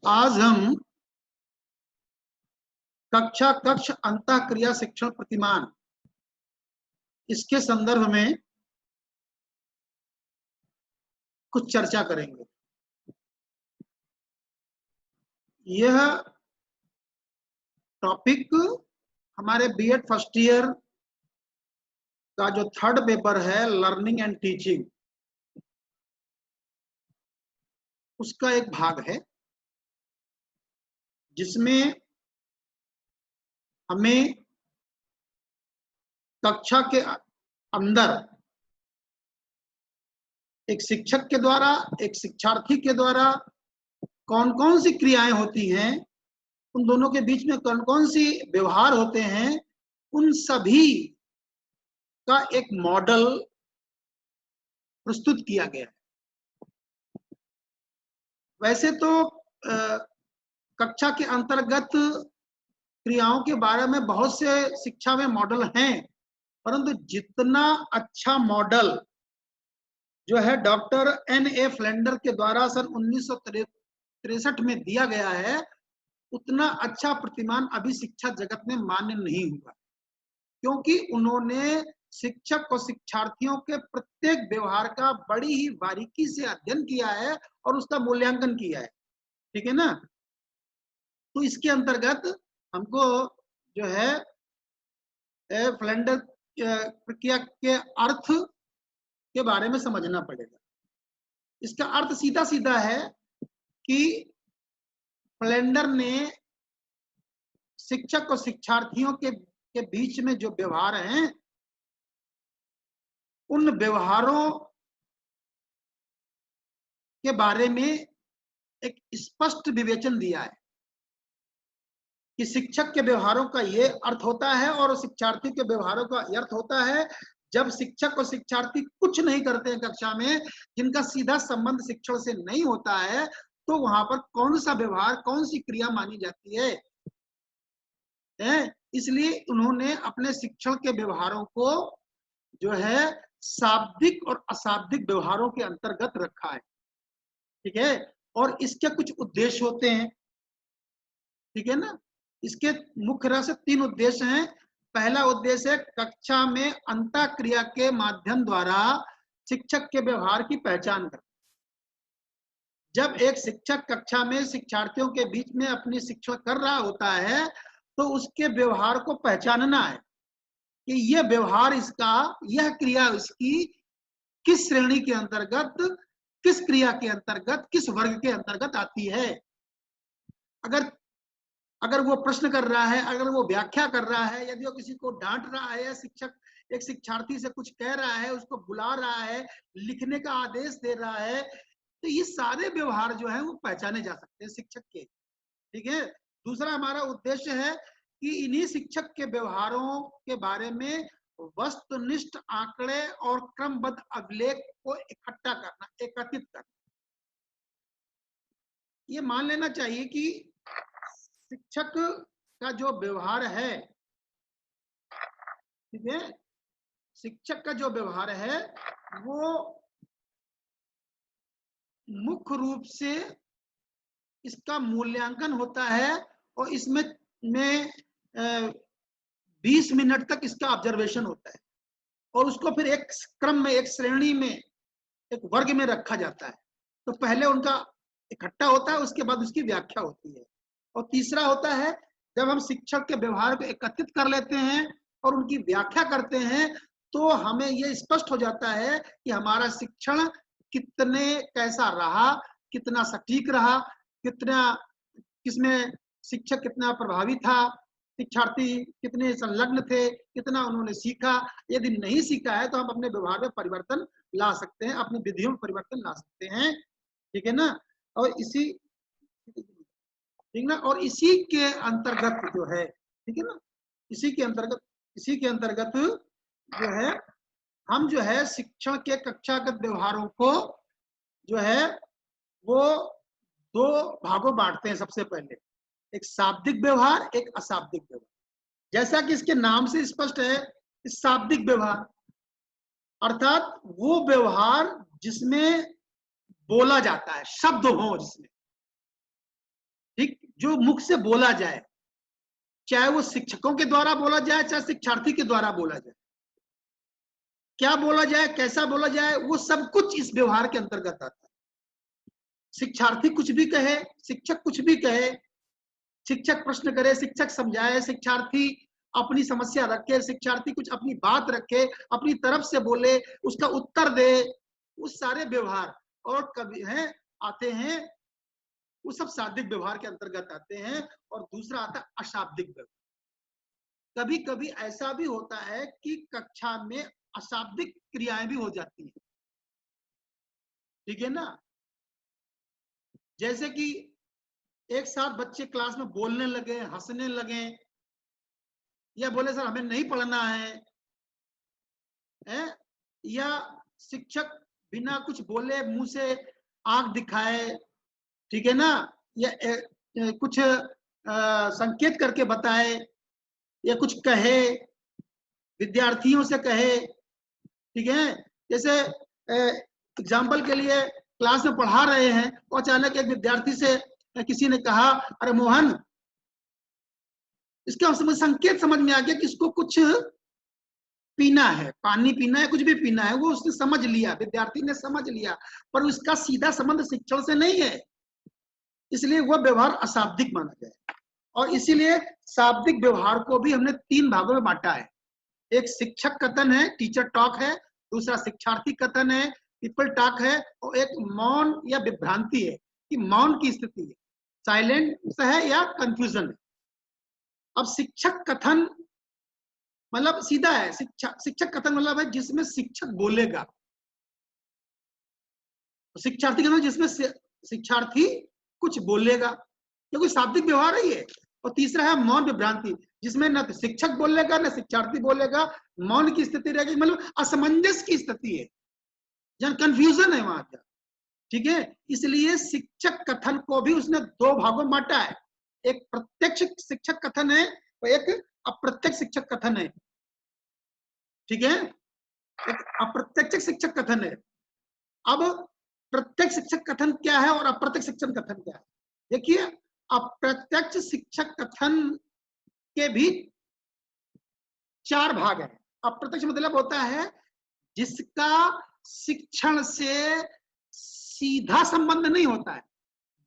आज हम कक्षा कक्ष अंतःक्रिया शिक्षण प्रतिमान इसके संदर्भ में कुछ चर्चा करेंगे। यह टॉपिक हमारे बीएड फर्स्ट ईयर का जो थर्ड पेपर है लर्निंग एंड टीचिंग, उसका एक भाग है जिसमें हमें कक्षा के अंदर एक शिक्षक के द्वारा एक शिक्षार्थी के द्वारा कौन कौन सी क्रियाएं होती हैं, उन दोनों के बीच में कौन कौन सी व्यवहार होते हैं, उन सभी का एक मॉडल प्रस्तुत किया गया है। वैसे तो कक्षा के अंतर्गत क्रियाओं के बारे में बहुत से शिक्षा में मॉडल हैं, परंतु जितना अच्छा मॉडल जो है डॉक्टर N.A. फ्लेंडर के द्वारा सन 1963 में दिया गया है, उतना अच्छा प्रतिमान अभी शिक्षा जगत में मान्य नहीं हुआ, क्योंकि उन्होंने शिक्षक और शिक्षार्थियों के प्रत्येक व्यवहार का बड़ी ही बारीकी से अध्ययन किया है और उसका मूल्यांकन किया है। ठीक है ना? तो इसके अंतर्गत हमको जो है फ्लेंडर प्रक्रिया के अर्थ के बारे में समझना पड़ेगा। इसका अर्थ सीधा सीधा है कि फ्लेंडर ने शिक्षक और शिक्षार्थियों के बीच में जो व्यवहार हैं, उन व्यवहारों के बारे में एक स्पष्ट विवेचन दिया है कि शिक्षक के व्यवहारों का ये अर्थ होता है और शिक्षार्थी के व्यवहारों का ये अर्थ होता है। जब शिक्षक और शिक्षार्थी कुछ नहीं करते हैं कक्षा में, जिनका सीधा संबंध शिक्षण से नहीं होता है, तो वहां पर कौन सा व्यवहार, कौन सी क्रिया मानी जाती है? इसलिए उन्होंने अपने शिक्षण के व्यवहारों को जो है शाब्दिक और अशाब्दिक व्यवहारों के अंतर्गत रखा है। ठीक है? और इसके कुछ उद्देश्य होते हैं। ठीक है ना? इसके मुख्य रूप से 3 उद्देश्य हैं। पहला उद्देश्य है कक्षा में अंतःक्रिया के माध्यम द्वारा शिक्षक के व्यवहार की पहचान करना। जब एक शिक्षक कक्षा में शिक्षार्थियों के बीच में अपनी शिक्षण कर रहा होता है, तो उसके व्यवहार को पहचानना है कि यह व्यवहार इसका, यह क्रिया इसकी किस श्रेणी के अंतर्गत, किस क्रिया के अंतर्गत, किस वर्ग के अंतर्गत आती है। अगर वो प्रश्न कर रहा है, अगर वो व्याख्या कर रहा है, यदि वो किसी को डांट रहा है, शिक्षक एक शिक्षार्थी से कुछ कह रहा है, उसको बुला रहा है, लिखने का आदेश दे रहा है, तो ये सारे व्यवहार जो है वो पहचाने जा सकते हैं शिक्षक के। ठीक है? दूसरा हमारा उद्देश्य है कि इन्हीं शिक्षक के व्यवहारों के बारे में वस्तुनिष्ठ आंकड़े और क्रमबद्ध अभिलेख को इकट्ठा करना, एकत्रित करना। ये मान लेना चाहिए कि शिक्षक का जो व्यवहार है, ठीक है, शिक्षक का जो व्यवहार है वो मुख्य रूप से इसका मूल्यांकन होता है और इसमें 20 मिनट तक इसका ऑब्जर्वेशन होता है और उसको फिर एक क्रम में, एक श्रेणी में, एक वर्ग में रखा जाता है। तो पहले उनका इकट्ठा होता है, उसके बाद उसकी व्याख्या होती है। और तीसरा होता है जब हम शिक्षक के व्यवहार को एकत्रित कर लेते हैं और उनकी व्याख्या करते हैं, तो हमें यह स्पष्ट हो जाता है कि हमारा शिक्षण कैसा रहा, कितना सटीक रहा, किसमें शिक्षक कितना प्रभावी था, शिक्षार्थी कितने संलग्न थे, कितना उन्होंने सीखा। यदि नहीं सीखा है तो हम अपने व्यवहार में परिवर्तन ला सकते हैं, अपनी विधियों में परिवर्तन ला सकते हैं। ठीक है ना? और इसी के अंतर्गत जो है, ठीक है ना, इसी के अंतर्गत जो है हम जो है शिक्षण के कक्षागत व्यवहारों को जो है वो 2 भागों बांटते हैं। सबसे पहले एक शाब्दिक व्यवहार, एक अशाब्दिक व्यवहार। जैसा कि इसके नाम से स्पष्ट है, शाब्दिक व्यवहार अर्थात वो व्यवहार जिसमें बोला जाता है, शब्द हो जिसमें, जो मुख से बोला जाए, चाहे वो शिक्षकों के द्वारा बोला जाए, चाहे शिक्षार्थी के द्वारा बोला जाए, क्या बोला जाए, कैसा बोला जाए, वो सब कुछ इस व्यवहार के अंतर्गत आता है। शिक्षार्थी कुछ भी कहे, शिक्षक कुछ भी कहे, शिक्षक प्रश्न करे, शिक्षक समझाए, शिक्षार्थी अपनी समस्या रखे, शिक्षार्थी कुछ अपनी बात रखे, अपनी तरफ से बोले, उसका उत्तर दे, वो सारे व्यवहार और कभी हैं आते हैं, वो सब शाब्दिक व्यवहार के अंतर्गत आते हैं। और दूसरा आता है अशाब्दिक व्यवहार। कभी कभी ऐसा भी होता है कि कक्षा में अशाब्दिक क्रियाएं भी हो जाती हैं, ठीक है ना। जैसे कि एक साथ बच्चे क्लास में बोलने लगे, हंसने लगे, या बोले सर हमें नहीं पढ़ना है, या शिक्षक बिना कुछ बोले मुंह से आंख दिखाए, ठीक है ना, या कुछ संकेत करके बताए, या कुछ कहे, विद्यार्थियों से कहे, ठीक है। जैसे एग्जाम्पल के लिए क्लास में पढ़ा रहे हैं और अचानक एक विद्यार्थी से किसी ने कहा, अरे मोहन, इसका संकेत समझ में आ गया कि इसको कुछ पीना है, पानी पीना है, कुछ भी पीना है, वो उसने समझ लिया, विद्यार्थी ने समझ लिया, पर उसका सीधा संबंध शिक्षण से नहीं है, इसलिए वह व्यवहार अशाब्दिक माना गया। और इसीलिए शाब्दिक व्यवहार को भी हमने 3 भागों में बांटा है। एक शिक्षक कथन है, टीचर टॉक है, दूसरा शिक्षार्थी कथन है, पीपल टॉक है, और एक मौन या विभ्रांति है, कि मौन की स्थिति है, साइलेंस है या कंफ्यूजन है। अब शिक्षक कथन मतलब सीधा है, शिक्षक कथन मतलब है जिसमें शिक्षक बोलेगा, शिक्षार्थी कथन जिसमें शिक्षार्थी कुछ बोलेगा, क्योंकि शाब्दिक व्यवहार ही है। और तीसरा है मौन विभ्रांति, जिसमें न शिक्षक बोलेगा न शिक्षार्थी बोलेगा, मौन की स्थिति रहेगी, मतलब असमंजस की स्थिति है, जहां कंफ्यूजन है वहां का, ठीक है। इसलिए शिक्षक कथन को भी उसने 2 भागों में बांटा है, एक प्रत्यक्ष शिक्षक कथन है और एक अप्रत्यक्ष शिक्षक कथन है, ठीक है। एक अप्रत्यक्ष शिक्षक कथन है। अब प्रत्यक्ष शिक्षक कथन क्या है और अप्रत्यक्ष शिक्षक कथन क्या है? देखिए, अप्रत्यक्ष शिक्षक कथन के भी 4 भाग हैं। अप्रत्यक्ष मतलब होता है जिसका शिक्षण से सीधा संबंध नहीं होता है,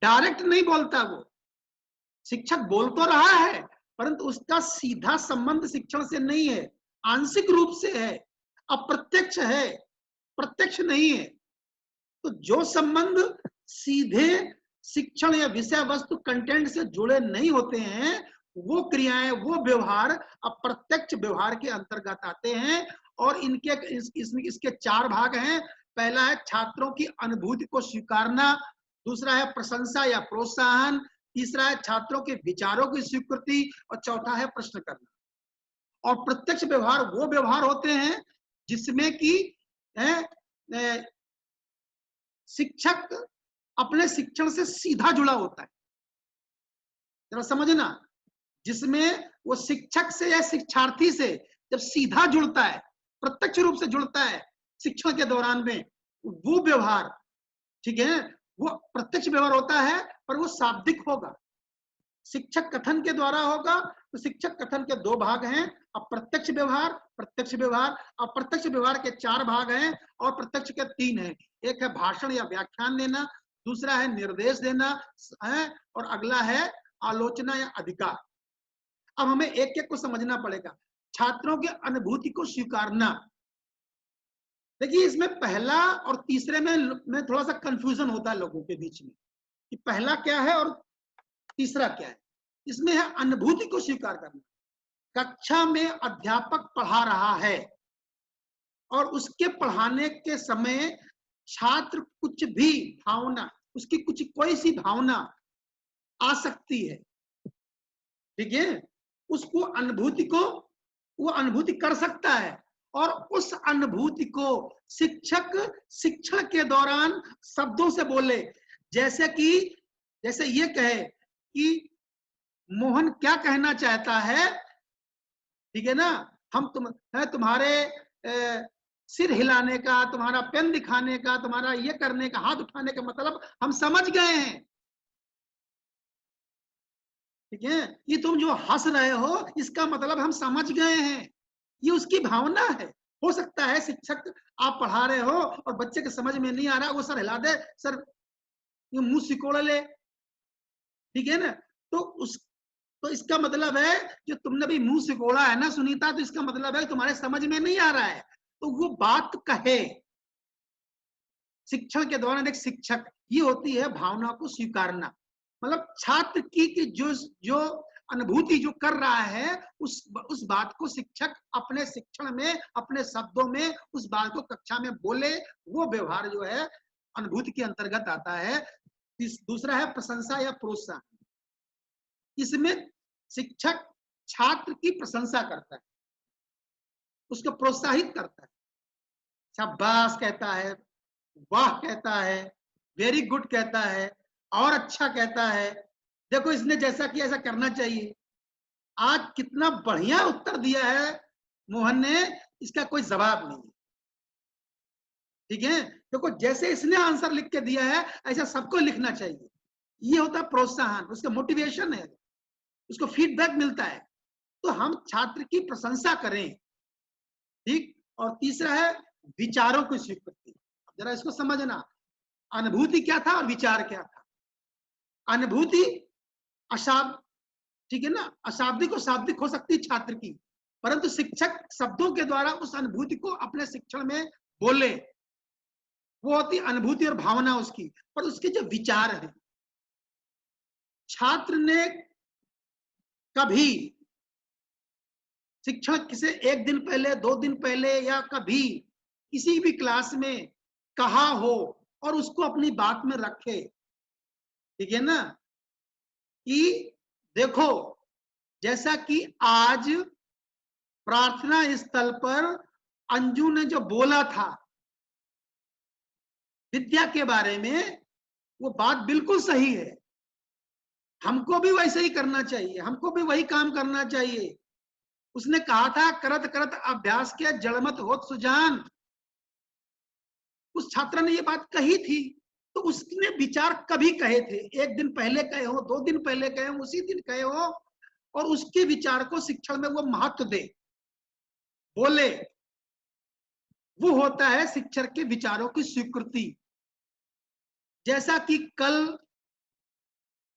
डायरेक्ट नहीं बोलता, वो शिक्षक बोल तो रहा है परंतु उसका सीधा संबंध शिक्षण से नहीं है, आंशिक रूप से है, अप्रत्यक्ष है, प्रत्यक्ष नहीं है। तो जो संबंध सीधे शिक्षण या विषय वस्तु कंटेंट से जुड़े नहीं होते हैं, वो क्रियाएं, वो व्यवहार अप्रत्यक्ष व्यवहार के अंतर्गत आते हैं। और इनके इसके 4 भाग हैं। पहला है छात्रों की अनुभूति को स्वीकारना, दूसरा है प्रशंसा या प्रोत्साहन, तीसरा है छात्रों के विचारों की स्वीकृति, और चौथा है प्रश्न करना। और प्रत्यक्ष व्यवहार वो व्यवहार होते हैं जिसमें कि शिक्षक अपने शिक्षण से सीधा जुड़ा होता है, जरा समझना, जिसमें वो शिक्षक से या शिक्षार्थी से जब सीधा जुड़ता है, प्रत्यक्ष रूप से जुड़ता है शिक्षण के दौरान में, वो व्यवहार, ठीक है, वो प्रत्यक्ष व्यवहार होता है, पर वो शाब्दिक होगा। शिक्षक कथन के द्वारा होगा। तो शिक्षक कथन के 2 भाग हैं, अप्रत्यक्ष व्यवहार, प्रत्यक्ष व्यवहार। अप्रत्यक्ष व्यवहार के 4 भाग हैं और प्रत्यक्ष के 3 हैं। एक है भाषण या व्याख्यान देना, दूसरा है निर्देश देना है, और अगला है आलोचना या अधिकार। अब हमें एक एक को समझना पड़ेगा। छात्रों की अनुभूति को स्वीकारना, देखिए इसमें पहला और तीसरे में थोड़ा सा कंफ्यूजन होता है लोगों के बीच में कि पहला क्या है और तीसरा क्या है। इसमें है अनुभूति को स्वीकार करना। कक्षा में अध्यापक पढ़ा रहा है और उसके पढ़ाने के समय छात्र कुछ भी भावना, उसकी कुछ कोई सी भावना आ सकती है, ठीक है, उसको अनुभूति को वो अनुभूति कर सकता है। और उस अनुभूति को शिक्षक शिक्षण के दौरान शब्दों से बोले, जैसे ये कहे कि मोहन क्या कहना चाहता है, ठीक है ना, हम तुम्हारे सिर हिलाने का, तुम्हारा पेन दिखाने का, तुम्हारा ये करने का, हाथ उठाने का मतलब हम समझ गए हैं। ठीक है, ये तुम जो हंस रहे हो इसका मतलब हम समझ गए हैं, ये उसकी भावना है। हो सकता है शिक्षक आप पढ़ा रहे हो और बच्चे के समझ में नहीं आ रहा, वो सर हिला दे, सर ये मुंह सिकोड़ ले, ठीक है ना, तो इसका मतलब है जो तुमने भी मुंह सिकोड़ा है ना सुनीता, तो इसका मतलब है तुम्हारे समझ में नहीं आ रहा है, तो वो बात कहे। शिक्षण के दौरान एक शिक्षक, ये होती है भावना को स्वीकारना, मतलब छात्र की जो जो अनुभूति जो कर रहा है उस बात को शिक्षक अपने शिक्षण में, अपने शब्दों में उस बात को कक्षा में बोले, वो व्यवहार जो है अनुभूति के अंतर्गत आता है। दूसरा है प्रशंसा या प्रोत्साहन। इसमें शिक्षक छात्र की प्रशंसा करता है, उसको प्रोत्साहित करता है, शाबाश कहता है, वाह कहता है, वेरी गुड कहता है, और अच्छा कहता है, देखो इसने जैसा किया ऐसा करना चाहिए, आज कितना बढ़िया उत्तर दिया है मोहन ने, इसका कोई जवाब नहीं है, ठीक है, देखो जैसे इसने आंसर लिख के दिया है ऐसा सबको लिखना चाहिए, ये होता है प्रोत्साहन, उसका मोटिवेशन है, उसको फीडबैक मिलता है, तो हम छात्र की प्रशंसा करें, ठीक। और तीसरा है विचारों की स्वीकृति। जरा इसको समझना, अनुभूति क्या था और विचार क्या था। अनुभूति अशाब्दिक, ठीक है ना, अशाब्दिक और शाब्दिक हो सकती है छात्र की, परंतु शिक्षक शब्दों के द्वारा उस अनुभूति को अपने शिक्षण में बोले, वो होती अनुभूति और भावना उसकी। पर उसके जो विचार है, छात्र ने कभी शिक्षक से एक दिन पहले, 2 दिन पहले या कभी किसी भी क्लास में कहा हो और उसको अपनी बात में रखे, ठीक है ना, कि देखो जैसा कि आज प्रार्थना स्थल पर अंजू ने जो बोला था विद्या के बारे में, वो बात बिल्कुल सही है, हमको भी वैसे ही करना चाहिए, हमको भी वही काम करना चाहिए। उसने कहा था करत करत अभ्यास के जड़मत होत सुजान, उस छात्र ने ये बात कही थी, तो उसने विचार कभी कहे थे, एक दिन पहले कहे हो, 2 दिन पहले कहे हो, उसी दिन कहे हो, और उसके विचार को शिक्षण में वो महत्व दे, बोले, वो होता है शिक्षक के विचारों की स्वीकृति। जैसा कि कल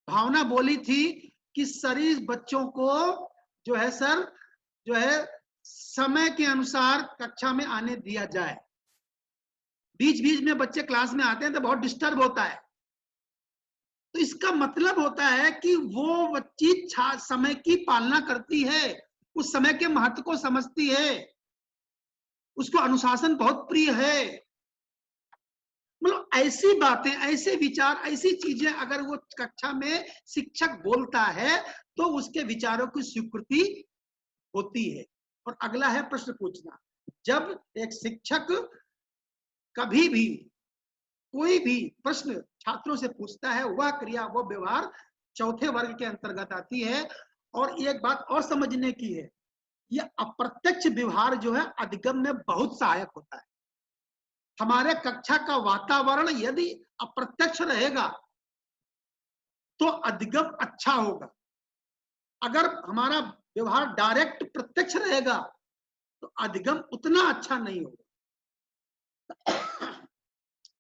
भावना बोली थी कि सभी बच्चों को जो है सर, जो है समय के अनुसार कक्षा में आने दिया जाए, बीच बीच में बच्चे क्लास में आते हैं तो बहुत डिस्टर्ब होता है, तो इसका मतलब होता है कि वो बच्ची समय की पालना करती है, उस समय के महत्व को समझती है, उसको अनुशासन बहुत प्रिय है, मतलब ऐसी बातें, ऐसे विचार, ऐसी चीजें अगर वो कक्षा में शिक्षक बोलता है तो उसके विचारों की स्वीकृति होती है। और अगला है प्रश्न पूछना। जब एक शिक्षक कभी भी कोई भी प्रश्न छात्रों से पूछता है, वह क्रिया, वो व्यवहार चौथे वर्ग के अंतर्गत आती है। और एक बात और समझने की है, यह अप्रत्यक्ष व्यवहार जो है अधिगम में बहुत सहायक होता है। हमारे कक्षा का वातावरण यदि अप्रत्यक्ष रहेगा तो अधिगम अच्छा होगा, अगर हमारा व्यवहार डायरेक्ट प्रत्यक्ष रहेगा तो अधिगम उतना अच्छा नहीं होगा।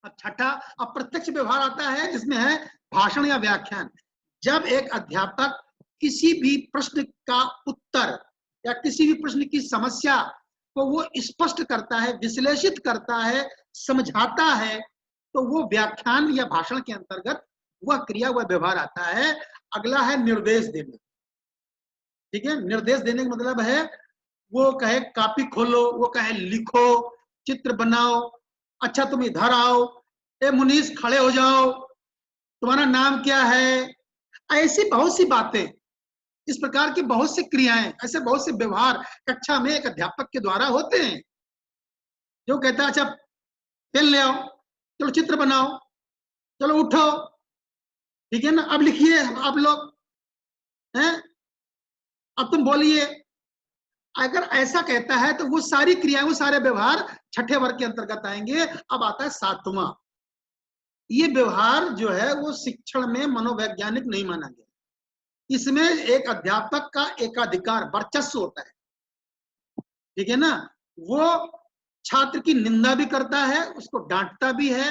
अब छठा अप्रत्यक्ष व्यवहार आता है, जिसमें है भाषण या व्याख्यान। जब एक अध्यापक किसी भी प्रश्न का उत्तर या किसी भी प्रश्न की समस्या को वो स्पष्ट करता है, विश्लेषित करता है, समझाता है, तो वो व्याख्यान या भाषण के अंतर्गत वह क्रिया, वह व्यवहार आता है। अगला है निर्देश देना, ठीक है। निर्देश देने का मतलब है वो कहे कॉपी खोलो, वो कहे लिखो, चित्र बनाओ, अच्छा तुम इधर आओ, ए मुनीस खड़े हो जाओ, तुम्हारा नाम क्या है, ऐसी बहुत सी बातें, इस प्रकार की बहुत सी क्रियाएं, ऐसे बहुत से व्यवहार कक्षा में एक अध्यापक के द्वारा होते हैं। जो कहता है अच्छा पेन ले आओ, चलो चित्र बनाओ, चलो उठो, ठीक है ना, अब लिखिए आप लोग हैं, अब तुम बोलिए, अगर ऐसा कहता है तो वो सारी क्रियाएं, वो सारे व्यवहार छठे वर्ग के अंतर्गत आएंगे। अब आता है सातवां, ये व्यवहार जो है वो शिक्षण में मनोवैज्ञानिक नहीं माना गया, इसमें एक अध्यापक का एकाधिकार वर्चस्व होता है, ठीक है ना। वो छात्र की निंदा भी करता है, उसको डांटता भी है,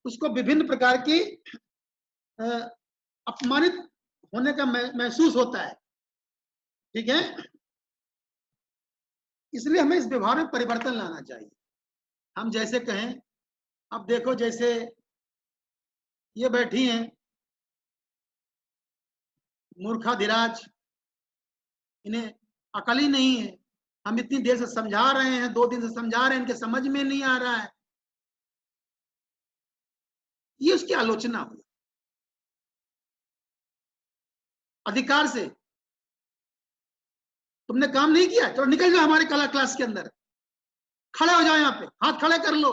उसको विभिन्न प्रकार की अपमानित होने का महसूस होता है, ठीक है। इसलिए हमें इस व्यवहार में परिवर्तन लाना चाहिए। हम जैसे कहें, अब देखो जैसे ये बैठी हैं मूर्खाधिराज, इन्हें अकल ही नहीं है। हम इतनी देर से समझा रहे हैं, 2 दिन से समझा रहे हैं, इनके समझ में नहीं आ रहा है। ये उसकी आलोचना हुई अधिकार से। तुमने काम नहीं किया, चलो निकल जाओ हमारे कला क्लास के अंदर, खड़े हो जाओ, यहाँ पे हाथ खड़े कर लो।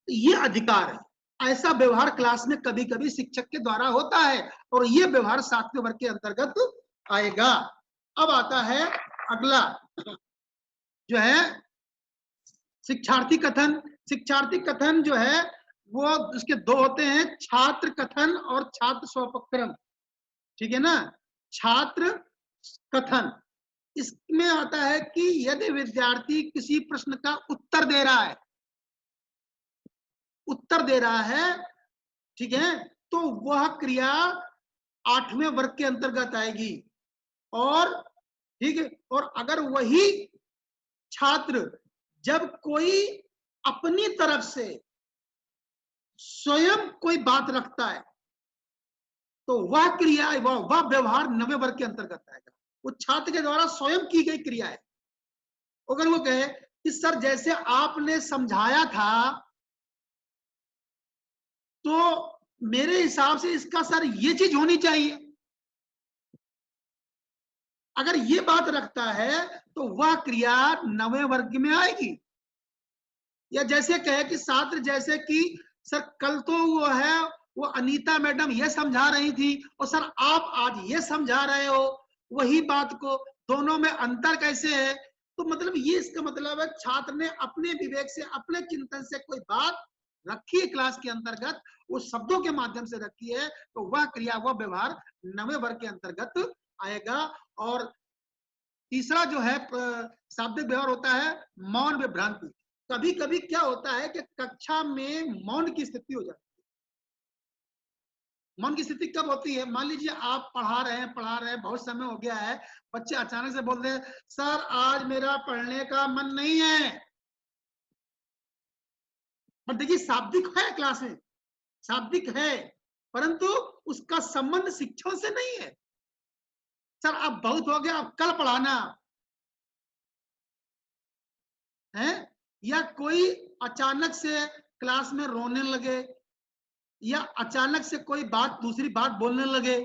ये अधिकार है। ऐसा व्यवहार क्लास में कभी कभी शिक्षक के द्वारा होता है, और ये व्यवहार 7वें वर्ग के अंतर्गत आएगा। अब आता है अगला, जो है शिक्षार्थी कथन। शिक्षार्थी कथन जो है वो उसके 2 होते हैं, छात्र कथन और छात्र स्वोपक्रम, ठीक है ना। छात्र कथन, इसमें आता है कि यदि विद्यार्थी किसी प्रश्न का उत्तर दे रहा है, ठीक है, तो वह क्रिया 8वें वर्ग के अंतर्गत आएगी। और ठीक है, और अगर वही छात्र जब कोई अपनी तरफ से स्वयं कोई बात रखता है, तो वह क्रिया, वह व्यवहार 9वें वर्ग के अंतर्गत आएगा। वो छात्र के द्वारा स्वयं की गई क्रिया है। अगर वो कहे कि सर जैसे आपने समझाया था, तो मेरे हिसाब से इसका सर ये चीज होनी चाहिए, अगर ये बात रखता है तो वह क्रिया 9वें वर्ग में आएगी। या जैसे कहे कि छात्र जैसे कि सर कल तो वो अनीता मैडम ये समझा रही थी, और सर आप आज ये समझा रहे हो, वही बात को, दोनों में अंतर कैसे है। तो मतलब ये इसका मतलब है छात्र ने अपने विवेक से, अपने चिंतन से कोई बात रखी है क्लास के अंतर्गत, वो शब्दों के माध्यम से रखी है, तो वह क्रिया, वह व्यवहार 9वें वर्ग के अंतर्गत आएगा। और तीसरा जो है शाब्दिक व्यवहार होता है मौन विभ्रांति। कभी कभी क्या होता है कि कक्षा में मौन की स्थिति हो जाती है। मौन की स्थिति कब होती है? मान लीजिए आप पढ़ा रहे हैं, बहुत समय हो गया है, बच्चे अचानक से बोल रहे हैं सर आज मेरा पढ़ने का मन नहीं है। पर देखिए शाब्दिक है, क्लास में शाब्दिक है, परंतु उसका संबंध शिक्षण से नहीं है। सर अब बहुत हो गया, अब कल पढ़ाना है। या कोई अचानक से क्लास में रोने लगे, या अचानक से कोई बात दूसरी बात बोलने लगे,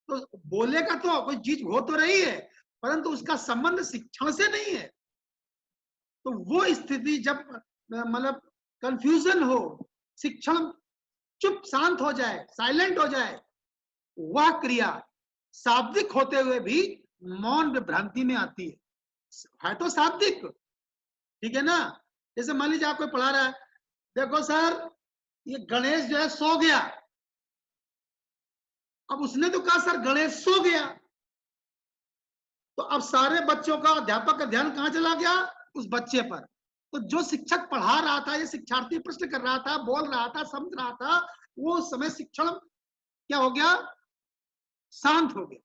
तो बोलेगा तो कोई चीज हो तो रही है, परंतु उसका संबंध शिक्षण से नहीं है। तो वो स्थिति जब मतलब कंफ्यूजन हो, शिक्षण चुप शांत हो जाए, साइलेंट हो जाए, वह क्रिया शाब्दिक होते हुए भी मौन विभ्रांति में आती है तो शाब्दिक, ठीक है ना। जैसे मान लीजिए आपको पढ़ा रहा है, देखो सर ये गणेश जो है सो गया। अब उसने तो कहा सर गणेश सो गया, तो अब सारे बच्चों का, अध्यापक का ध्यान कहां चला गया? उस बच्चे पर। तो जो शिक्षक पढ़ा रहा था, ये शिक्षार्थी प्रश्न कर रहा था, बोल रहा था, समझ रहा था, वो उस समय शिक्षण क्या हो गया? शांत हो गया।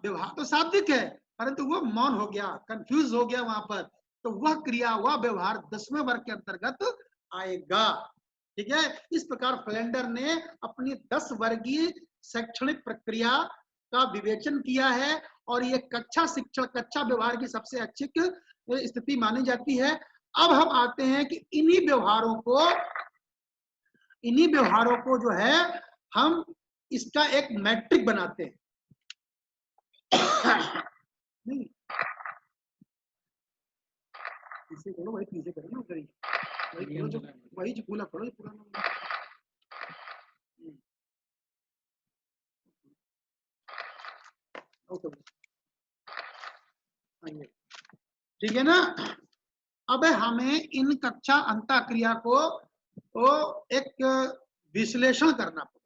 व्यवहार तो शाब्दिक है, परंतु वो मौन हो गया, कंफ्यूज हो गया वहां पर। तो वह क्रिया, वह व्यवहार 10वें वर्ग के अंतर्गत आएगा, ठीक है। इस प्रकार फ्लेंडर ने अपनी 10 वर्गीय शैक्षणिक प्रक्रिया का विवेचन किया है, और ये कक्षा शिक्षण, कक्षा व्यवहार की सबसे अच्छी स्थिति मानी जाती है। अब हम आते हैं कि इन्हीं व्यवहारों को जो है हम इसका एक मैट्रिक बनाते हैं। नहीं पीछे करो, वही पीछे करो ना, वही करो जो वही जो पूरा करो, पूरा ठीक है ना। अब हमें इन कक्षा अंतःक्रिया को तो एक विश्लेषण करना पड़ेगा।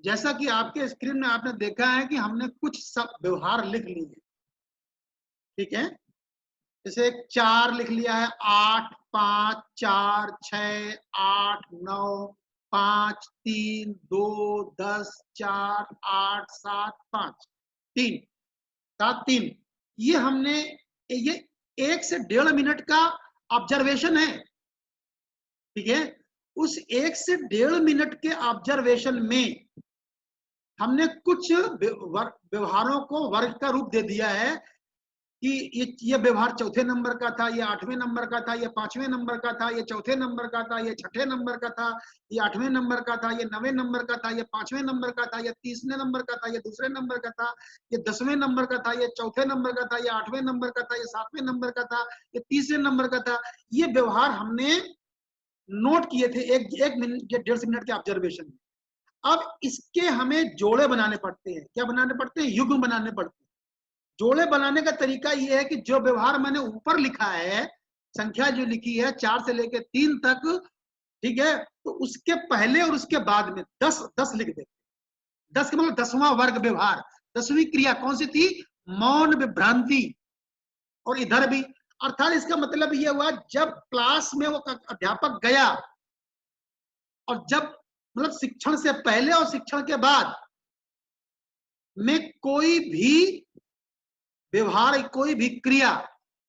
जैसा कि आपके स्क्रीन में आपने देखा है कि हमने कुछ सब व्यवहार लिख लिए, ठीक है। जैसे 4 लिख लिया है, 8, 5, 4, 6, 8, 9, 5, 3, 2, 10, 4, 8, 7, 5, 3, 7, 3। ये हमने ये 1 से 1.5 मिनट का ऑब्जर्वेशन है, ठीक है। उस 1 से 1.5 मिनट के ऑब्जर्वेशन में हमने कुछ व्यवहारों को वर्ग का रूप दे दिया है कि ये व्यवहार चौथे नंबर का था, ये 8वें नंबर का था, ये 5वें नंबर का था, ये चौथे नंबर का था, ये छठे नंबर का था, ये 8वें नंबर का था, ये 9वें नंबर का था, ये 5वें नंबर का था, ये 30वें नंबर का था, ये दूसरे नंबर का था, ये 10वें नंबर का था, ये चौथे नंबर का था, ये 8वें नंबर का था, ये 7वें नंबर का था, ये 30वें नंबर का था। ये व्यवहार हमने नोट किए थे एक मिनट या 1.5 मिनट के ऑब्जर्वेशन में। अब इसके हमें जोड़े बनाने पड़ते हैं। क्या बनाने पड़ते हैं? युग्म बनाने पड़ते हैं। जोड़े बनाने का तरीका यह है कि जो व्यवहार मैंने ऊपर लिखा है, संख्या जो लिखी है 4 से लेकर 3 तक, ठीक है, तो उसके पहले और उसके बाद में 10 लिख देते। 10 का मतलब 10वां वर्ग व्यवहार, 10वीं क्रिया कौन सी थी? मौन विभ्रांति। और इधर भी, अर्थात इसका मतलब यह हुआ जब क्लास में वो अध्यापक गया और जब मतलब शिक्षण से पहले और शिक्षण के बाद में कोई भी व्यवहार, कोई भी क्रिया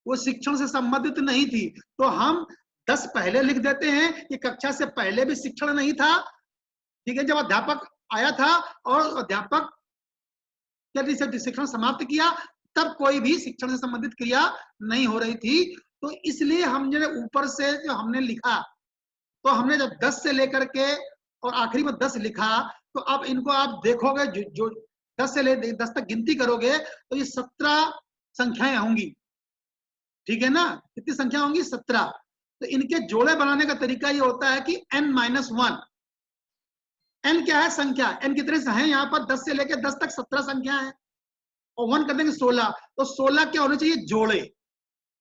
वो शिक्षण से संबंधित नहीं थी, तो हम 10 पहले लिख देते हैं कि कक्षा से पहले भी शिक्षण नहीं था, ठीक है। जब अध्यापक आया था और अध्यापक जब शिक्षण समाप्त किया तब कोई भी शिक्षण से संबंधित क्रिया नहीं हो रही थी। तो इसलिए हम जो ऊपर से जो हमने लिखा, तो हमने जब 10 से लेकर के और आखिरी में 10 लिखा, तो अब इनको आप देखोगे जो 10 से ले 10 तक गिनती करोगे तो ये 17 संख्याएं होंगी, ठीक है ना। कितनी संख्या होंगी? 17। तो इनके जोड़े बनाने का तरीका ये होता है कि n-1। n क्या है? संख्या। n कितने है यहाँ पर? 10 से लेकर 10 तक 17 संख्या है और 1 कर देंगे 16। तो 16 क्या होने चाहिए? जोड़े।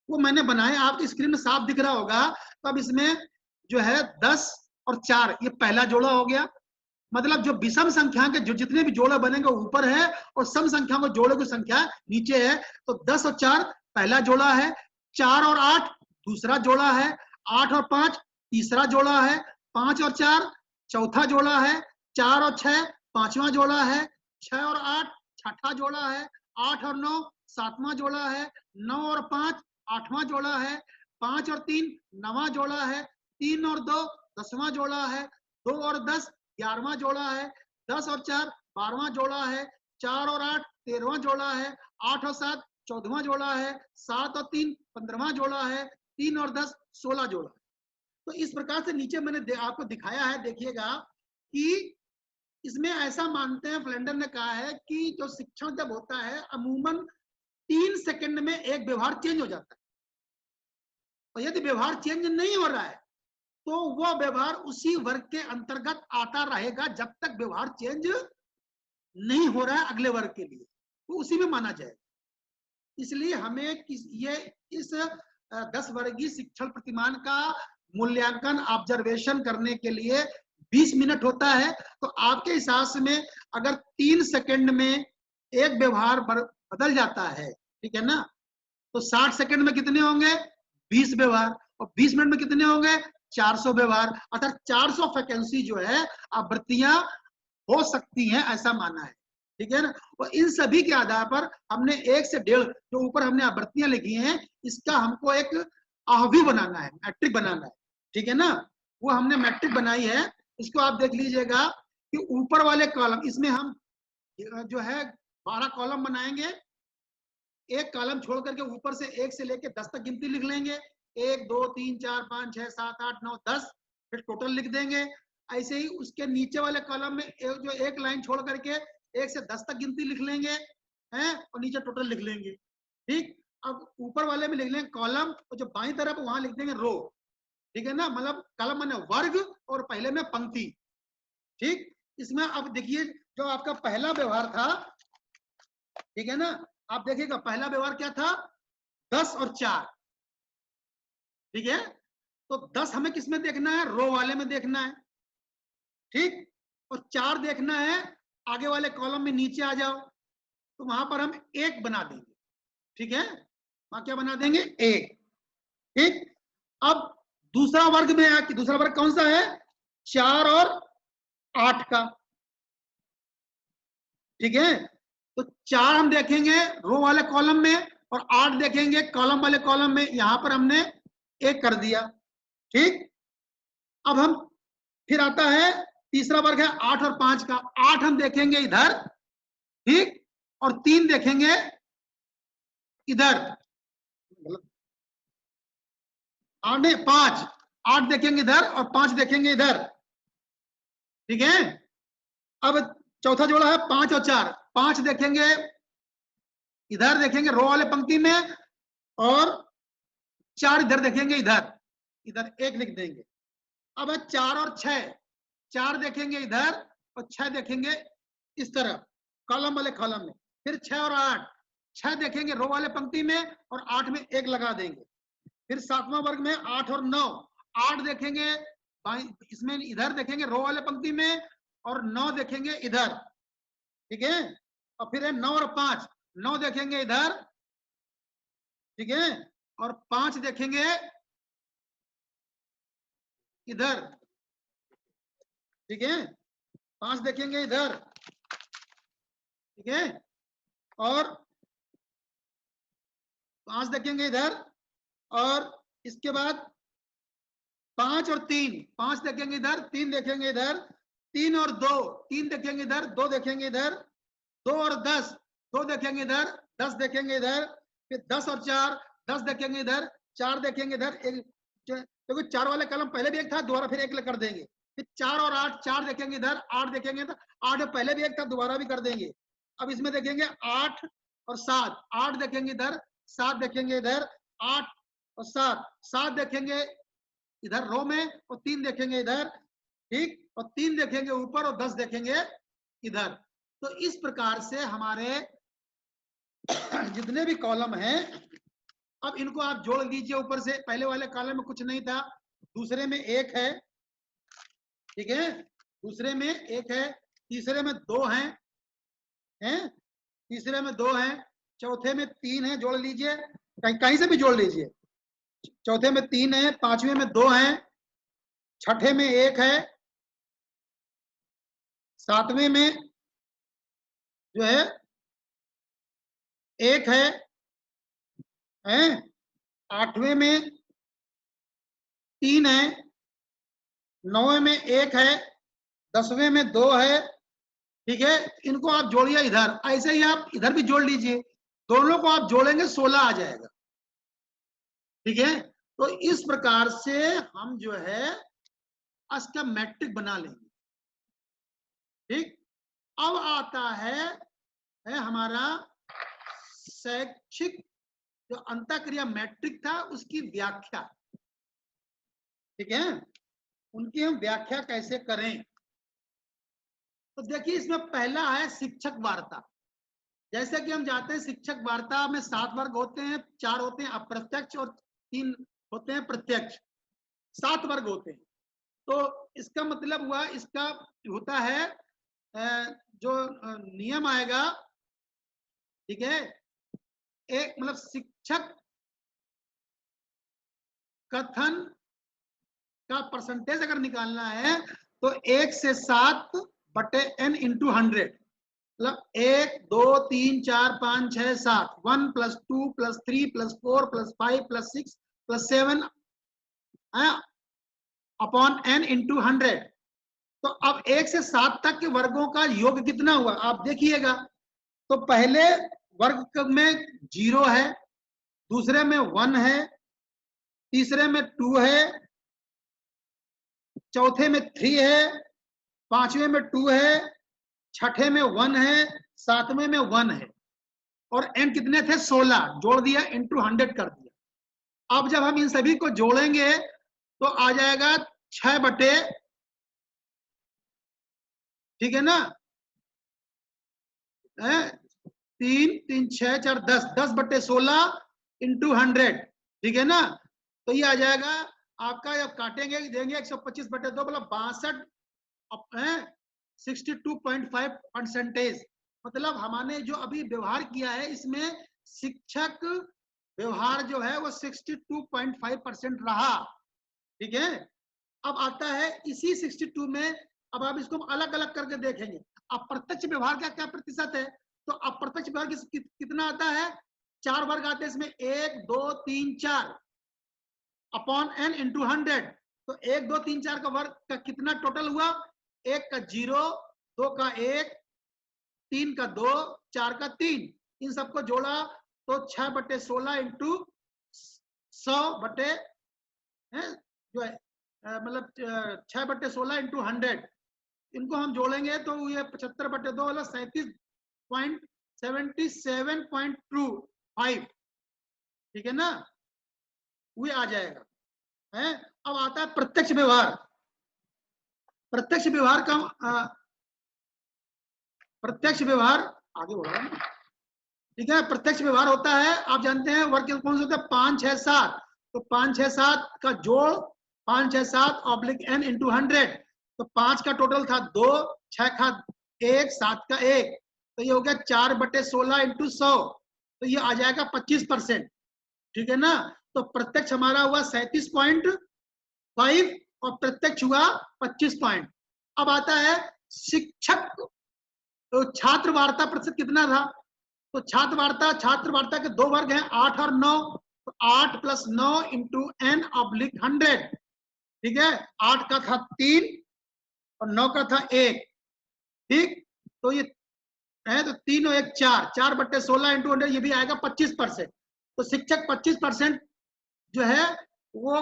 वो मैंने बनाए, आपकी स्क्रीन में साफ दिख रहा होगा। तो अब इसमें जो है 10 और 4, ये पहला जोड़ा हो गया। मतलब जो विषम संख्या के जो जितने भी जोड़े बनेंगे ऊपर है और सम संख्या को जोड़े की संख्या नीचे है। तो 10 और 4 पहला जोड़ा है, 4 और 8 दूसरा जोड़ा है, 8 और 5 तीसरा जोड़ा है, 5 और 4 चौथा जोड़ा है, 4 और 6 पांचवा जोड़ा है, 6 और 8 छठा जोड़ा है, 8 और 9 सातवां जोड़ा है, 9 और 5 आठवां जोड़ा है, 5 और 3 नवां जोड़ा है, 3 और 2 10वां जोड़ा है, 2 और 10 11वां जोड़ा है, 10 और 4 12वां जोड़ा है, 4 और 8 13वां जोड़ा है, 8 और 7 14वां जोड़ा है, 7 और 3 15वां जोड़ा है, 3 और 10 16 जोड़ा है। तो इस प्रकार से नीचे मैंने आपको दिखाया है, देखिएगा कि इसमें ऐसा मानते हैं, फ्लेंडर ने कहा है कि जो शिक्षण जब होता है अमूमन 3 सेकंड में एक व्यवहार चेंज हो जाता है, और यदि व्यवहार चेंज नहीं हो रहा है तो वह व्यवहार उसी वर्ग के अंतर्गत आता रहेगा जब तक व्यवहार चेंज नहीं हो रहा है अगले वर्ग के लिए, तो उसी में माना जाएगा। इसलिए हमें ये इस 10 वर्गीय शिक्षण प्रतिमान का मूल्यांकन ऑब्जर्वेशन करने के लिए 20 मिनट होता है। तो आपके हिसाब से में अगर 3 सेकंड में एक व्यवहार बदल जाता है, ठीक है ना, तो 60 सेकंड में कितने होंगे? 20 व्यवहार। और 20 मिनट में कितने होंगे? 400 व्यवहार। अर्थात 400 वैकेंसी जो है आवृत्तियां हो सकती हैं, ऐसा माना है, ठीक है ना। और इन सभी के आधार पर हमने 1 से 1.5 जो ऊपर हमने आवृत्तियां लिखी हैं, इसका हमको एक आहवी बनाना है, मैट्रिक बनाना है, ठीक है ना। वो हमने मैट्रिक बनाई है, इसको आप देख लीजिएगा कि ऊपर वाले कॉलम, इसमें हम जो है 12 कॉलम बनाएंगे। एक कॉलम छोड़ करके ऊपर से 1 से लेके 10 तक गिनती लिख लेंगे, 1 2 3 4 5 6 7 8 9 10, फिर टोटल लिख देंगे। ऐसे ही उसके नीचे वाले कॉलम में जो एक लाइन छोड़ करके 1 से 10 तक गिनती लिख लेंगे हैं, और नीचे टोटल लिख लेंगे, ठीक। अब ऊपर वाले में लिख लेंगे कॉलम, और जो बाई तरफ वहां लिख देंगे रो, ठीक है ना। मतलब कॉलम माने वर्ग और पहले में पंक्ति, ठीक। इसमें अब देखिए जो आपका पहला व्यवहार था, ठीक है ना, आप देखिएगा पहला व्यवहार क्या था? 10 और 4, ठीक है। तो 10 हमें किस में देखना है? रो वाले में देखना है। ठीक, और 4 देखना है आगे वाले कॉलम में, नीचे आ जाओ, तो वहां पर हम 1 बना देंगे। ठीक है, वहां क्या बना देंगे? 1। ठीक, अब दूसरा वर्ग में आके, दूसरा वर्ग कौन सा है? 4 और 8 का। ठीक है, तो 4 हम देखेंगे रो वाले कॉलम में और 8 देखेंगे कॉलम वाले कॉलम में। यहां पर हमने 1 कर दिया। ठीक, अब हम फिर आता है तीसरा वर्ग है 8 और 5 का। 8 हम देखेंगे इधर, ठीक, और 3 देखेंगे इधर, 8 नहीं 5, 8 देखेंगे इधर और 5 देखेंगे इधर। ठीक है, अब चौथा जोड़ा है 5 और 4। 5 देखेंगे इधर, देखेंगे रो वाले पंक्ति में, और 4 इधर देखेंगे इधर, इधर 1 लिख देंगे। अब है 4 और 6। 4 देखेंगे इधर और 6 देखेंगे इस तरफ कॉलम वाले कॉलम में। फिर 6 और 8, 6 देखेंगे रो वाले पंक्ति में और 8 में 1 लगा देंगे। फिर सातवां वर्ग में 8 और 9। 8 देखेंगे इसमें इधर देखेंगे रो वाले पंक्ति में, और 9 देखेंगे इधर। ठीक है, और फिर है 9 और 5। 9 देखेंगे इधर, ठीक है, और 5 देखेंगे इधर। ठीक है, 5 देखेंगे इधर। ठीक है, और 5 देखेंगे इधर, और इसके बाद 5 और 3। 5 देखेंगे इधर, 3 देखेंगे इधर, 3 और 2। 3 देखेंगे इधर, 2 देखेंगे इधर, 2 और 10। 2 देखेंगे इधर, 10 देखेंगे इधर। फिर 10 और 4, 10 देखेंगे इधर, 4 देखेंगे इधर। देखो 4 वाले कलम पहले भी 1 था, दोबारा फिर 1 कर देंगे। फिर 4 और 8, 4 देखेंगे इधर, 8 देखेंगे इधर। 8 पहले भी 1 था, दोबारा भी कर देंगे। अब इसमें देखेंगे 8 और 7। 8 देखेंगे इधर, 7 देखेंगे इधर, 8 और 7। 7 देखेंगे इधर रो में और 3 देखेंगे इधर। ठीक, और 3 देखेंगे ऊपर और 10 देखेंगे इधर। तो इस प्रकार से हमारे जितने भी कॉलम हैं, अब इनको आप जोड़ लीजिए ऊपर से। पहले वाले कॉलम में कुछ नहीं था, दूसरे में 1 है। ठीक है, दूसरे में 1 है, तीसरे में 2 हैं, तीसरे में 2 हैं, चौथे में 3 है, जोड़ लीजिए, कहीं से भी जोड़ लीजिए। चौथे में 3 है, पांचवें में 2 है, छठे में 1 है, सातवें में जो है 1 है, आठवें में 3 है, नौवें में 1 है, 10वें में 2 है। ठीक है, इनको आप जोड़िए इधर। ऐसे ही आप इधर भी जोड़ लीजिए, दोनों को आप जोड़ेंगे 16 आ जाएगा। ठीक है, तो इस प्रकार से हम जो है इसका मैट्रिक बना लेंगे। ठीक, अब आता है हमारा शैक्षिक जो अंतःक्रिया मैट्रिक था उसकी व्याख्या। ठीक है, उनकी हम व्याख्या कैसे करें? तो देखिए, इसमें पहला है शिक्षक वार्ता। जैसे कि हम जानते हैं शिक्षक वार्ता में 7 वर्ग होते हैं, 4 होते हैं अप्रत्यक्ष और 3 होते हैं प्रत्यक्ष। 7 वर्ग होते हैं। तो इसका मतलब हुआ, इसका होता है जो नियम आएगा। ठीक है, एक मतलब शिक्षक कथन का परसेंटेज अगर निकालना है तो 1 से 7 बटे n इंटू 100, मतलब 1 2 3 4 5 6 7, 1 + 2 + 3 + 4 + 5 + 6 + 7 अपॉन n इंटू 100। तो अब 1 से 7 तक के वर्गों का योग कितना हुआ आप देखिएगा। तो पहले वर्ग में 0 है, दूसरे में 1 है, तीसरे में 2 है, चौथे में 3 है, पांचवें में 2 है, छठे में 1 है, सातवें में 1 है, और n कितने थे? 16। जोड़ दिया, इंटू 100 कर दिया। अब जब हम इन सभी को जोड़ेंगे तो आ जाएगा 6 बटे, ठीक है ना, 3 3 6 4 10, 10 बटे 16 इंटू 100। ठीक है ना, तो ये आ जाएगा आपका, जब काटेंगे देंगे 125 बटे 2, मतलब 62 62.5%। मतलब हमने जो अभी व्यवहार किया है इसमें शिक्षक व्यवहार जो है वो 62.5% रहा। ठीक है, अब आता है इसी 62 में, अब आप इसको अलग अलग करके देखेंगे। अप्रत्यक्ष व्यवहार का क्या प्रतिशत है? तो अप्रत्यक्ष व्यवहार कितना आता है? 4 वर्ग आते हैं इसमें, 1 2 3 4 अपॉन n इंटू 100। तो 1 2 3 4 का वर्ग का कितना टोटल हुआ? 1 का 0, 2 का 1, 3 का 2, 4 का 3। इन सबको जोड़ा तो 6/16 इंटू 100 बटे जो है मतलब 6/16 इंटू 100। इनको हम जोड़ेंगे तो ये 75/2 वाला 37.77.25। ठीक है ना, वो आ जाएगा है। अब आता है प्रत्यक्ष व्यवहार। प्रत्यक्ष व्यवहार का प्रत्यक्ष व्यवहार आगे बढ़ रहा है। ठीक है, प्रत्यक्ष व्यवहार होता है, आप जानते हैं वर्ग कौन से होता है? 5 6 7। तो 5 6 7 का जोड़ 5 6 7 ऑब्लिक n इंटू 100। तो 5 का टोटल था 2, 6 का 1, 7 का 1, तो ये हो गया 4/16 इंटू 100। तो ये आ जाएगा 25%। ठीक है ना, तो प्रत्यक्ष हमारा हुआ 37.5 और प्रत्यक्ष हुआ 25 पॉइंट। अब आता है शिक्षक, तो छात्र वार्ता प्रतिशत कितना था? तो छात्र वार्ता के 2 वर्ग हैं, 8 और 9। तो 8 + 9 इंटू n ऑब्लिक 100। ठीक है, 8 का था 3 और 9 का था 1। ठीक, तो ये है तो 3 और 1 4, 4/16 इंटू 100, ये भी आएगा 25%। तो शिक्षक 25% जो है वो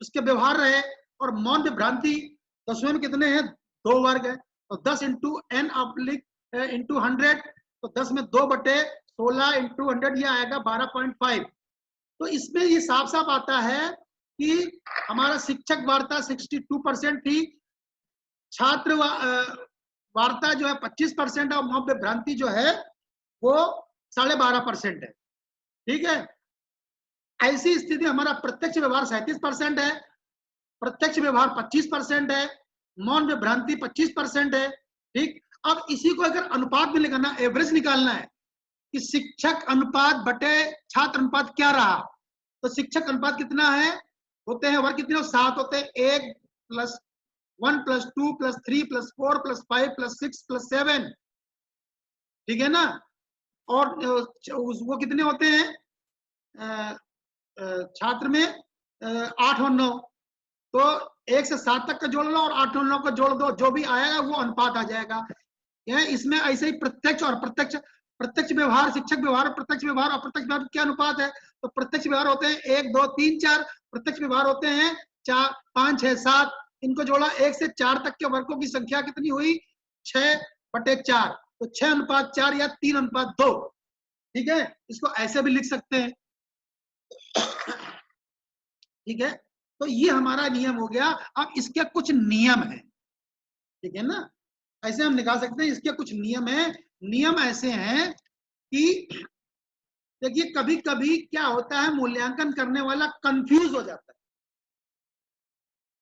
उसके व्यवहार रहे। और मौन विभ्रांति 10वें में कितने हैं? 2 वर्ग है। तो 10 इंटू n ऑब्लिक इंटू 100, तो 10 में 2/16 इंटू 100, ये आएगा 12.5। तो इसमें ये साफ साफ आता है कि हमारा शिक्षक वार्ता 62% थी, छात्र वार्ता जो है 25% और मौन विभ्रांति जो है वो 12.5% है। ठीक है, ऐसी स्थिति हमारा प्रत्यक्ष व्यवहार 37% है, प्रत्यक्ष व्यवहार 25% है, मौन विभ्रांति 25% है। ठीक, अब इसी को अगर अनुपात में निकालना, एवरेज निकालना है कि शिक्षक अनुपात बटे छात्र अनुपात क्या रहा, तो शिक्षक अनुपात कितना है? होते हैं वर्ग कितने? 7 होते हैं। 1 + 1 + 2 + 3 + 4 + 5 + 6 + 7। ठीक है ना, और वो कितने होते हैं छात्र में? 8 और 9। तो 1 से 7 तक का जोड़ लो और 8 और 9 का जोड़ दो, जो भी आएगा वो अनुपात आ जाएगा। इसमें ऐसे ही प्रत्यक्ष और प्रत्यक्ष व्यवहार, शिक्षक व्यवहार, प्रत्यक्ष व्यवहार, अप्रत्यक्ष व्यवहार क्या अनुपात है? तो प्रत्यक्ष व्यवहार होते हैं 1 2 3 4, प्रत्यक्ष व्यवहार होते हैं 4 5 6 7। इनको जोड़ा 1 से 4 तक के वर्गों की संख्या कितनी हुई? 6/4। तो 6:4 या 3:2। ठीक है, इसको ऐसे भी लिख सकते हैं। ठीक है, तो ये हमारा नियम हो गया। अब इसके कुछ नियम है। ठीक है ना, ऐसे हम निकाल सकते हैं, इसके कुछ नियम है। नियम ऐसे हैं कि देखिए कभी कभी क्या होता है, मूल्यांकन करने वाला कंफ्यूज हो जाता है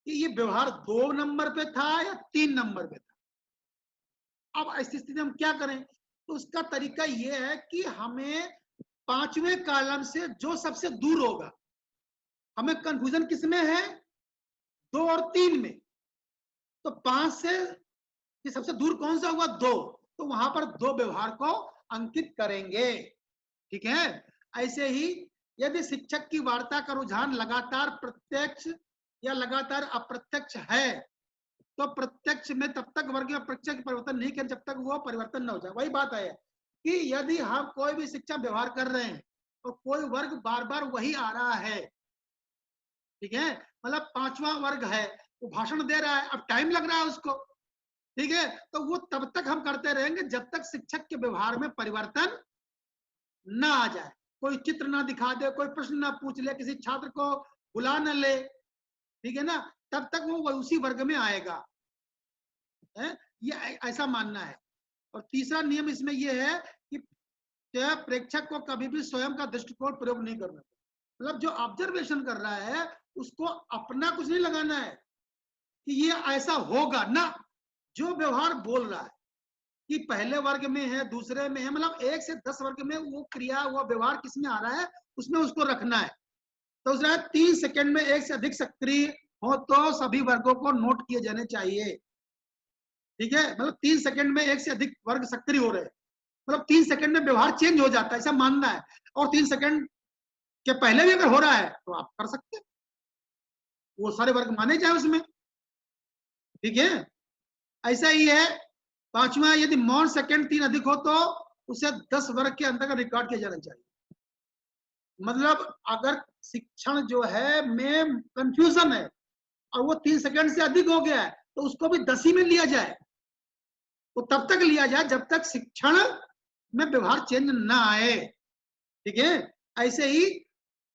कि ये व्यवहार 2 नंबर पे था या 3 नंबर पे था। अब ऐसी स्थिति में हम क्या करें? तो उसका तरीका ये है कि हमें 5वें कॉलम से जो सबसे दूर होगा, हमें कंफ्यूजन किसमें है? 2 और 3 में। तो 5 से ये सबसे दूर कौन सा हुआ? 2। तो वहां पर 2 व्यवहार को अंकित करेंगे। ठीक है, ऐसे ही यदि शिक्षक की वार्ता का रुझान लगातार प्रत्यक्ष या लगातार अप्रत्यक्ष है, तो प्रत्यक्ष में तब तक वर्ग में प्रत्यक्ष परिवर्तन नहीं करें जब तक वो परिवर्तन न हो जाए। वही बात है कि यदि हम कोई भी शिक्षा व्यवहार कर रहे हैं तो कोई वर्ग बार बार वही आ रहा है, ठीक है, मतलब 5वां वर्ग है, वो भाषण दे रहा है, अब टाइम लग रहा है उसको, ठीक है, तो वो तब तक हम करते रहेंगे जब तक शिक्षक के व्यवहार में परिवर्तन ना आ जाए, कोई चित्र ना दिखा दे, कोई प्रश्न ना पूछ ले, किसी छात्र को बुला न ले, ठीक है ना, तब तक वो उसी वर्ग में आएगा है? ये ऐसा मानना है। और तीसरा नियम इसमें ये है कि प्रेक्षक को कभी भी स्वयं का दृष्टिकोण प्रयोग नहीं करना, मतलब जो ऑब्जर्वेशन कर रहा है उसको अपना कुछ नहीं लगाना है कि ये ऐसा होगा ना, जो व्यवहार बोल रहा है कि पहले वर्ग में है, दूसरे में है, मतलब 1 से 10 वर्ग में वो क्रिया, वो व्यवहार किस में आ रहा है, उसमें उसको रखना है। तो उसने 3 सेकंड में 1 से अधिक सक्रिय हो तो सभी वर्गों को नोट किए जाने चाहिए। ठीक है, मतलब 3 सेकंड में 1 से अधिक वर्ग सक्रिय हो रहे हैं, मतलब 3 सेकंड में व्यवहार चेंज हो जाता है, ऐसा मानना है। और 3 सेकंड के पहले भी अगर हो रहा है तो आप कर सकते हैं, वो सारे वर्ग माने जाए उसमें। ठीक है, ऐसा ही है। पांचवा, यदि मौन सेकंड 3 अधिक हो तो उसे 10 वर्ग के अंतर्गत रिकॉर्ड किया जाना चाहिए। मतलब अगर शिक्षण जो है में कंफ्यूजन है और वो 3 सेकंड से अधिक हो गया है तो उसको भी 10 ही में लिया जाए, तो तब तक लिया जाए जब तक शिक्षण में व्यवहार चेंज ना आए। ठीक है, ऐसे ही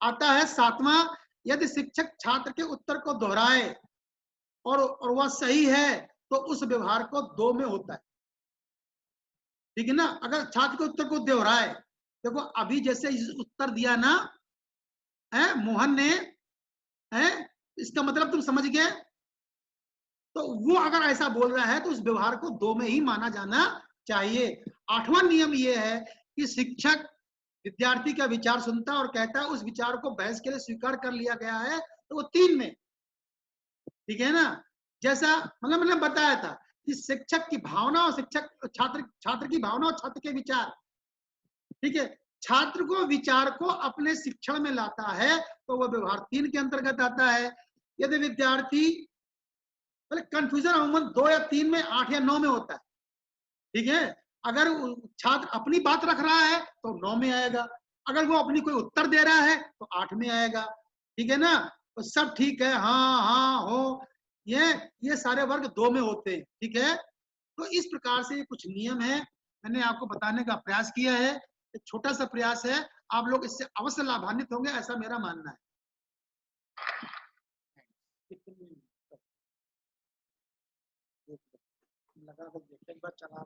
आता है 7वां, यदि शिक्षक छात्र के उत्तर को दोहराए और वह सही है तो उस व्यवहार को 2 में होता है। ठीक है ना, अगर छात्र के उत्तर को दोहराए, देखो अभी जैसे उत्तर दिया ना है मोहन ने, है, इसका मतलब तुम समझ गए। तो वो अगर ऐसा बोल रहा है तो उस व्यवहार को 2 में ही माना जाना चाहिए। 8वां नियम ये है कि शिक्षक विद्यार्थी का विचार सुनता है और कहता है उस विचार को बहस के लिए स्वीकार कर लिया गया है तो वो 3 में। ठीक है ना, जैसा मतलब मैंने बताया था कि शिक्षक की भावना और छात्र की भावना और छात्र के विचार। ठीक है, छात्र को विचार को अपने शिक्षण में लाता है तो वह व्यवहार 3 के अंतर्गत आता है। यदि विद्यार्थी, कंफ्यूजन अमूमन 2 या 3 में, 8 या 9 में होता है। ठीक है, अगर छात्र अपनी बात रख रहा है तो 9 में आएगा, अगर वो अपनी कोई उत्तर दे रहा है तो 8 में आएगा। ठीक है ना, तो सब ठीक है, हाँ हाँ हो, ये सारे वर्ग 2 में होते हैं। ठीक है, तो इस प्रकार से कुछ नियम है, मैंने आपको बताने का प्रयास किया है। एक छोटा सा प्रयास है, आप लोग इससे अवश्य लाभान्वित होंगे, ऐसा मेरा मानना है। लगा एक बार चला